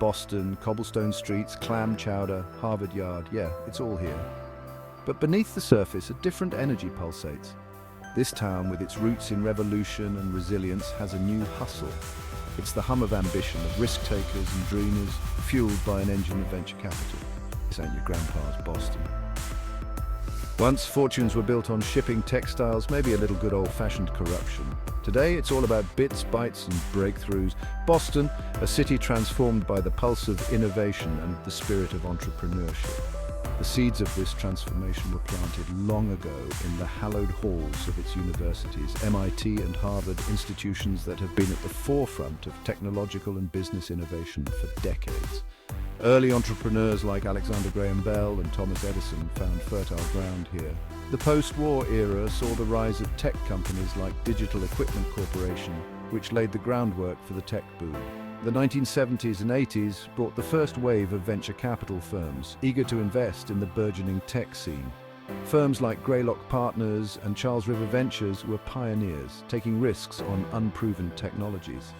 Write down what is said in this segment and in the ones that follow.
Boston, cobblestone streets, clam chowder, Harvard Yard, yeah, it's all here. But beneath the surface, a different energy pulsates. This town, with its roots in revolution and resilience, has a new hustle. It's the hum of ambition, of risk-takers and dreamers, fueled by an engine of venture capital. This ain't your grandpa's Boston. Once, fortunes were built on shipping, textiles, maybe a little good old-fashioned corruption. Today, it's all about bits, bytes, and breakthroughs. Boston, a city transformed by the pulse of innovation and the spirit of entrepreneurship. The seeds of this transformation were planted long ago in the hallowed halls of its universities, MIT and Harvard, institutions that have been at the forefront of technological and business innovation for decades. Early entrepreneurs like Alexander Graham Bell and Thomas Edison found fertile ground here. The post-war era saw the rise of tech companies like Digital Equipment Corporation, which laid the groundwork for the tech boom. The 1970s and 80s brought the first wave of venture capital firms, eager to invest in the burgeoning tech scene. Firms like Greylock Partners and Charles River Ventures were pioneers, taking risks on unproven technologies.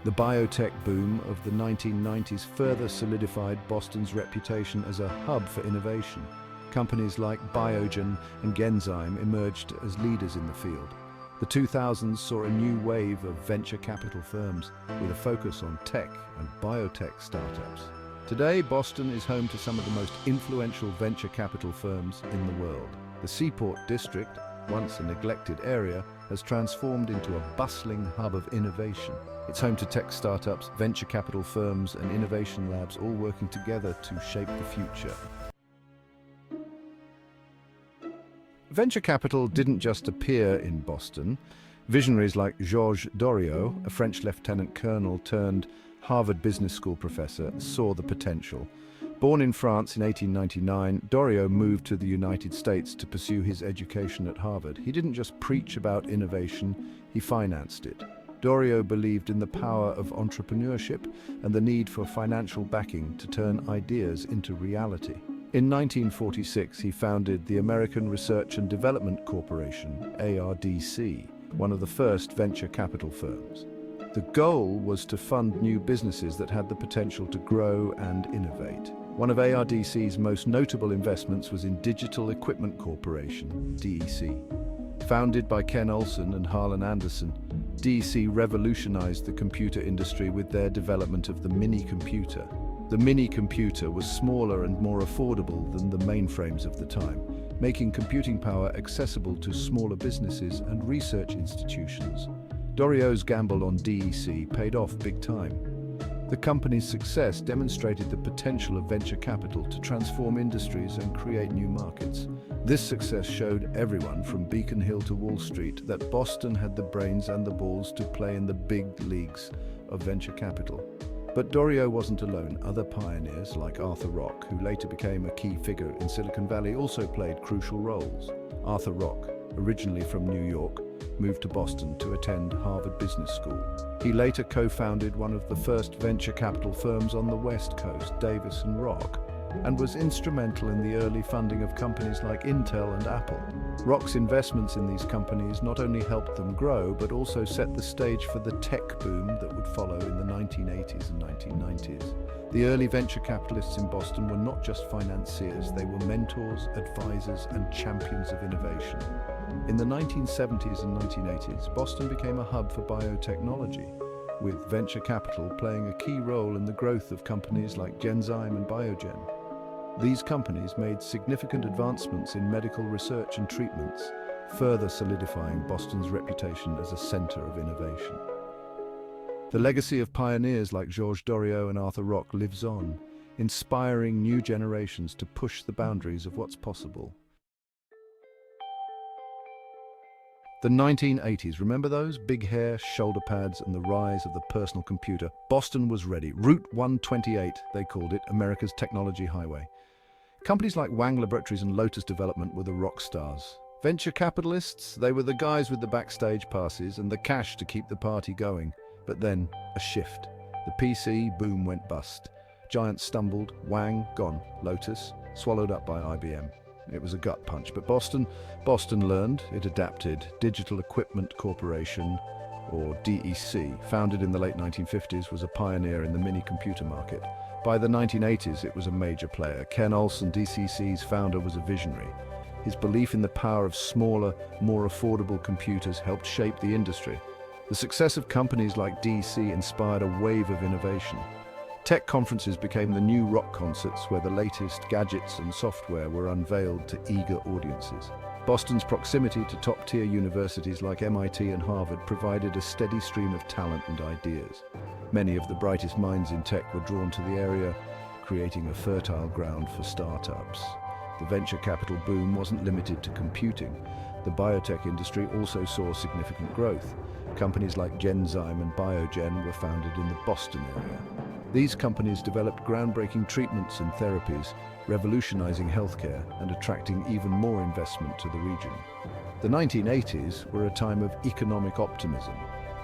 The biotech boom of the 1990s further solidified Boston's reputation as a hub for innovation. Companies like Biogen and Genzyme emerged as leaders in the field. The 2000s saw a new wave of venture capital firms with a focus on tech and biotech startups. Today, Boston is home to some of the most influential venture capital firms in the world. The Seaport District, once a neglected area, has transformed into a bustling hub of innovation. It's home to tech startups, venture capital firms, and innovation labs all working together to shape the future. Venture capital didn't just appear in Boston. Visionaries like Georges Doriot, a French lieutenant colonel turned Harvard Business School professor, saw the potential. Born in France in 1899, Doriot moved to the United States to pursue his education at Harvard. He didn't just preach about innovation, he financed it. Doriot believed in the power of entrepreneurship and the need for financial backing to turn ideas into reality. In 1946, he founded the American Research and Development Corporation, ARDC, one of the first venture capital firms. The goal was to fund new businesses that had the potential to grow and innovate. One of ARDC's most notable investments was in Digital Equipment Corporation, DEC. Founded by Ken Olsen and Harlan Anderson, DEC revolutionized the computer industry with their development of the mini-computer. The mini-computer was smaller and more affordable than the mainframes of the time, making computing power accessible to smaller businesses and research institutions. Doriot's gamble on DEC paid off big time. The company's success demonstrated the potential of venture capital to transform industries and create new markets. This success showed everyone from Beacon Hill to Wall Street that Boston had the brains and the balls to play in the big leagues of venture capital. But Doriot wasn't alone. Other pioneers, like Arthur Rock, who later became a key figure in Silicon Valley, also played crucial roles. Arthur Rock, originally from New York, moved to Boston to attend Harvard Business School. He later co-founded one of the first venture capital firms on the West Coast, Davis and Rock, and was instrumental in the early funding of companies like Intel and Apple. Rock's investments in these companies not only helped them grow, but also set the stage for the tech boom that would follow in the 1980s and 1990s. The early venture capitalists in Boston were not just financiers, they were mentors, advisors, and champions of innovation. In the 1970s and 1980s, Boston became a hub for biotechnology, with venture capital playing a key role in the growth of companies like Genzyme and Biogen. These companies made significant advancements in medical research and treatments, further solidifying Boston's reputation as a center of innovation. The legacy of pioneers like Georges Doriot and Arthur Rock lives on, inspiring new generations to push the boundaries of what's possible. The 1980s, remember those? Big hair, shoulder pads, and the rise of the personal computer. Boston was ready. Route 128, they called it, America's technology highway. Companies like Wang Laboratories and Lotus Development were the rock stars. Venture capitalists, they were the guys with the backstage passes and the cash to keep the party going. But then, a shift. The PC boom went bust. Giants stumbled, Wang gone, Lotus swallowed up by IBM. It was a gut punch, but Boston learned, it adapted. Digital Equipment Corporation, or DEC, founded in the late 1950s, was a pioneer in the mini-computer market. By the 1980s, it was a major player. Ken Olsen, DCC's founder, was a visionary. His belief in the power of smaller, more affordable computers helped shape the industry. The success of companies like DC inspired a wave of innovation. Tech conferences became the new rock concerts where the latest gadgets and software were unveiled to eager audiences. Boston's proximity to top-tier universities like MIT and Harvard provided a steady stream of talent and ideas. Many of the brightest minds in tech were drawn to the area, creating a fertile ground for startups. The venture capital boom wasn't limited to computing. The biotech industry also saw significant growth. Companies like Genzyme and Biogen were founded in the Boston area. These companies developed groundbreaking treatments and therapies, revolutionizing healthcare and attracting even more investment to the region. The 1980s were a time of economic optimism.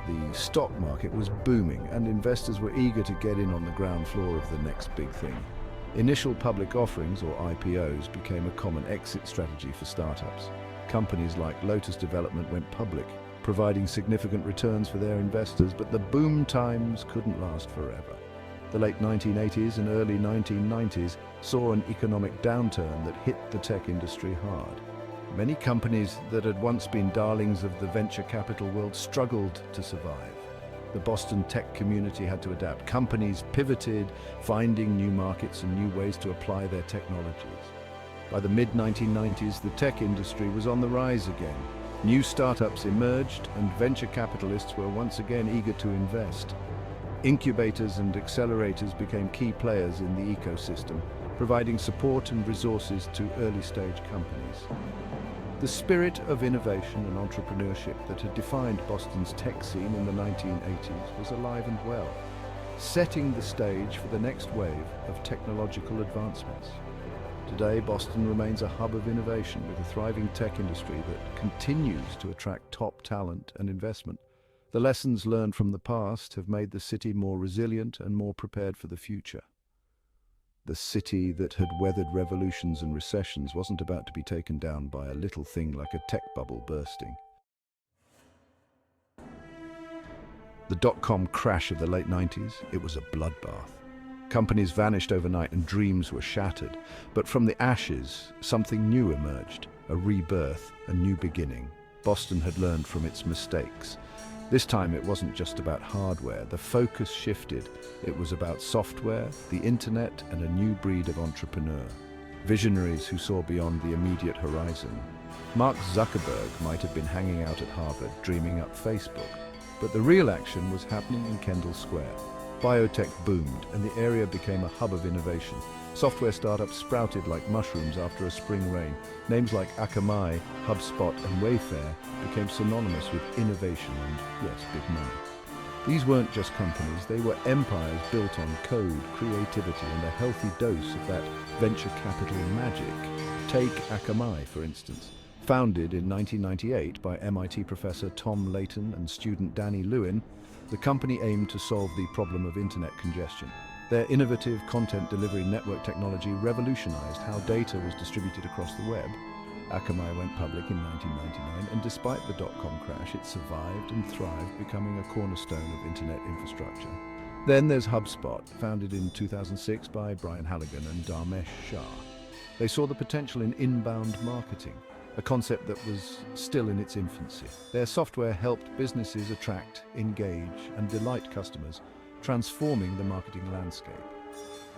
The stock market was booming and investors were eager to get in on the ground floor of the next big thing. Initial public offerings, or IPOs, became a common exit strategy for startups. Companies like Lotus Development went public, providing significant returns for their investors, but the boom times couldn't last forever. The late 1980s and early 1990s saw an economic downturn that hit the tech industry hard. Many companies that had once been darlings of the venture capital world struggled to survive. The Boston tech community had to adapt. Companies pivoted, finding new markets and new ways to apply their technologies. By the mid-1990s, the tech industry was on the rise again. New startups emerged, and venture capitalists were once again eager to invest. Incubators and accelerators became key players in the ecosystem, providing support and resources to early-stage companies. The spirit of innovation and entrepreneurship that had defined Boston's tech scene in the 1980s was alive and well, setting the stage for the next wave of technological advancements. Today, Boston remains a hub of innovation with a thriving tech industry that continues to attract top talent and investment. The lessons learned from the past have made the city more resilient and more prepared for the future. The city that had weathered revolutions and recessions wasn't about to be taken down by a little thing like a tech bubble bursting. The dot-com crash of the late 90s, it was a bloodbath. Companies vanished overnight and dreams were shattered. But from the ashes, something new emerged, a rebirth, a new beginning. Boston had learned from its mistakes. This time it wasn't just about hardware. The focus shifted. It was about software, the internet, and a new breed of entrepreneur. Visionaries who saw beyond the immediate horizon. Mark Zuckerberg might have been hanging out at Harvard, dreaming up Facebook. But the real action was happening in Kendall Square. Biotech boomed, and the area became a hub of innovation. Software startups sprouted like mushrooms after a spring rain. Names like Akamai, HubSpot, and Wayfair became synonymous with innovation and, yes, big money. These weren't just companies, they were empires built on code, creativity, and a healthy dose of that venture capital magic. Take Akamai, for instance. Founded in 1998 by MIT professor Tom Layton and student Danny Lewin, the company aimed to solve the problem of internet congestion. Their innovative content delivery network technology revolutionized how data was distributed across the web. Akamai went public in 1999, and despite the dot-com crash, it survived and thrived, becoming a cornerstone of internet infrastructure. Then there's HubSpot, founded in 2006 by Brian Halligan and Dharmesh Shah. They saw the potential in inbound marketing, a concept that was still in its infancy. Their software helped businesses attract, engage, and delight customers, transforming the marketing landscape.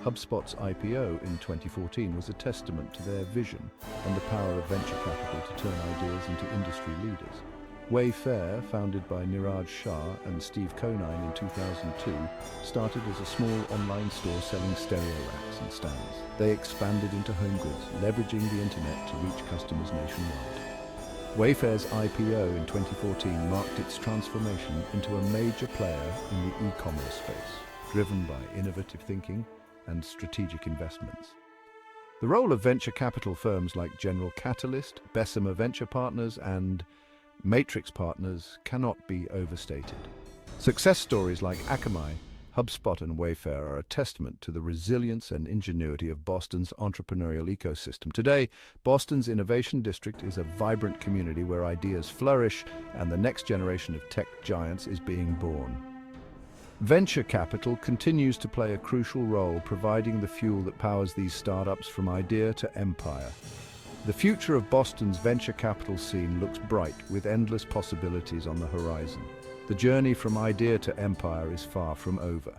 HubSpot's IPO in 2014 was a testament to their vision and the power of venture capital to turn ideas into industry leaders. Wayfair, founded by Niraj Shah and Steve Conine in 2002, started as a small online store selling stereo racks and stands. They expanded into home goods, leveraging the internet to reach customers nationwide. Wayfair's IPO in 2014 marked its transformation into a major player in the e-commerce space, driven by innovative thinking and strategic investments. The role of venture capital firms like General Catalyst, Bessemer Venture Partners, and Matrix Partners cannot be overstated. Success stories like Akamai, HubSpot, and Wayfair are a testament to the resilience and ingenuity of Boston's entrepreneurial ecosystem. Today, Boston's Innovation District is a vibrant community where ideas flourish and the next generation of tech giants is being born. Venture capital continues to play a crucial role, providing the fuel that powers these startups from idea to empire. The future of Boston's venture capital scene looks bright, with endless possibilities on the horizon. The journey from idea to empire is far from over.